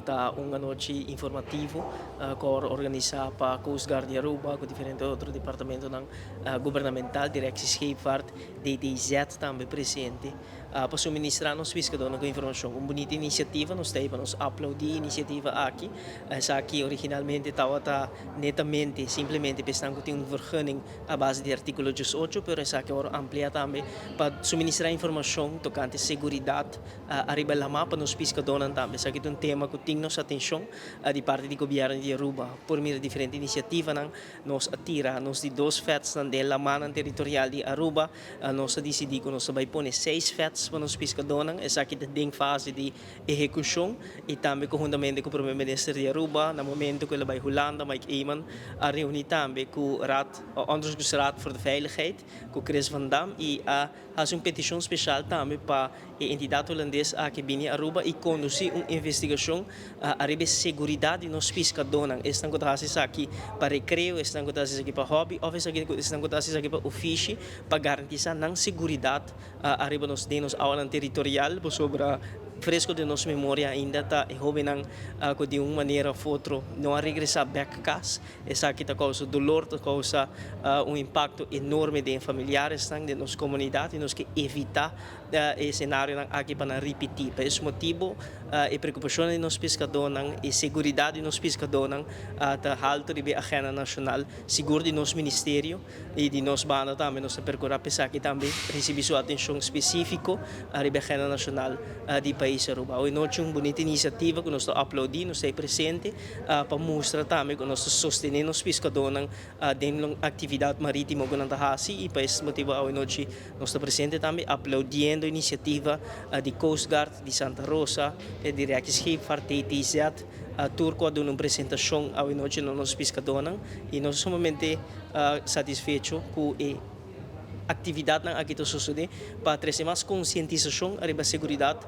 tá noite informativo que organiza para Coast Guard de Aruba, com diferentes outros departamentos governamental, Direção Scheepvaart, DTZ também presente, para suministrar nos pescadores com informação. Uma bonita iniciativa, nós temos upload iniciativa aqui. Essa aqui originalmente estava netamente, simplesmente pensando que tem vergunning à base de artículo 18, mas essa aqui agora amplia também para suministrar informação tocante segurança arriba lá mapa nos pescadores também. Essa aqui é um tema que tem nossa atenção de parte do governo de Aruba. Por meio de diferentes iniciativas, nós atira, nós de 2 FETs da mana territorial de Aruba, nós decidimos que nós vai pôr 6 FETs para os pescadores. Essa aqui é em fase de execução e também conjuntamente com o primeiro-ministro de Aruba, no momento que ele vai Holanda, Mike Eamon, a reunir também com o Onderzoeksraad voor de Veiligheid, com Chris Van Dam, e faz uma petição especial também para a entidade holandesa aqui em Aruba e conduzir uma investigação a segurança nos pescadores. Estão acontecendo aqui para recreio, estão acontecendo aqui para hobby, ou estão acontecendo aqui para ofício, para garantir a segurança arriba nos aulas territorial, sobre fresco de nossa memória ainda está jovem de uma maneira ou outra não a regressar back a casa. Essa aqui causa dolor, causa impacto enorme de familiares de nossa comunidade e nós que evitar o cenário aqui para repetir. Por esse motivo, a preocupação de nós pescadores e segurança de nós pescadores está alto de agenda nacional, seguro de nosso ministério e de nossa banda também nós percorrer pensar que também recebe sua atenção específica a agenda nacional de país Aruba. Hoje nós temos uma bonita iniciativa que nós estamos uploadando, nós estamos presentes para mostrar também que nós sostenemos os pescadores dentro da atividade marítima que nós temos e por esse motivo hoje nós estamos presentes também uploadando a iniciativa de Coast Guard de Santa Rosa, de Direção Scheepvaart, DTZ, Turco dando uma apresentação hoje nos nossos pescadores e nós somos sumamente satisfeitos com atividade aqui do sucede para trazer mais conscientização sobre a segurança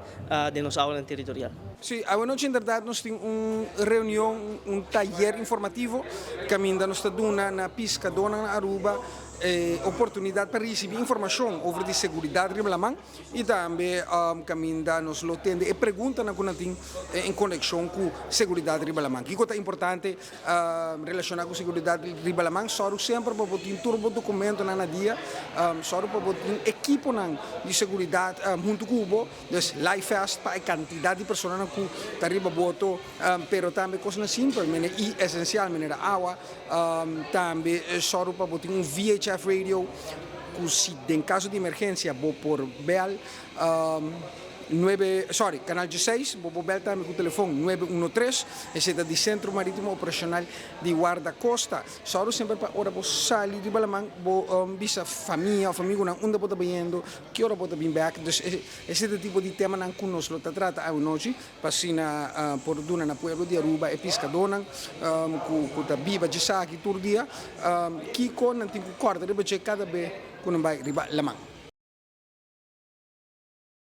de nossa aula territorial. Sim, hoje em verdade nós temos uma reunião, um taller informativo que ainda nós estamos dando na pesca na Aruba, oportunidade para receber informação sobre a segurança de Ribalamang e também que ainda nos atende e pergunta na em conexão com a segurança de Ribalamang. O que é importante relacionado com a segurança de Ribalamang, só sempre para botar um turbo documento na dia, só para botar um equipo de segurança junto com o Cubo, então live fast para a quantidade de pessoas que está arriba boto, pero também coisas simples, e essencial, a água, também só para botar um VHF radio, que se em caso de emergência, vou por bel, canal 16, vou bel também com o telefone 913, esse é do Centro Marítimo Operacional de Guarda-Costa. Só sempre para hora vou sair de Balamang, vou bisa família, onde vou estar vendo, que hora vou estar bem back. Então, esse é o tipo de tema que nós trata hoje, para por duna na pueblo de Aruba e pescador, com a biba de saque todo dia, que com não tem corda, cada vez quando vai riba Lamang.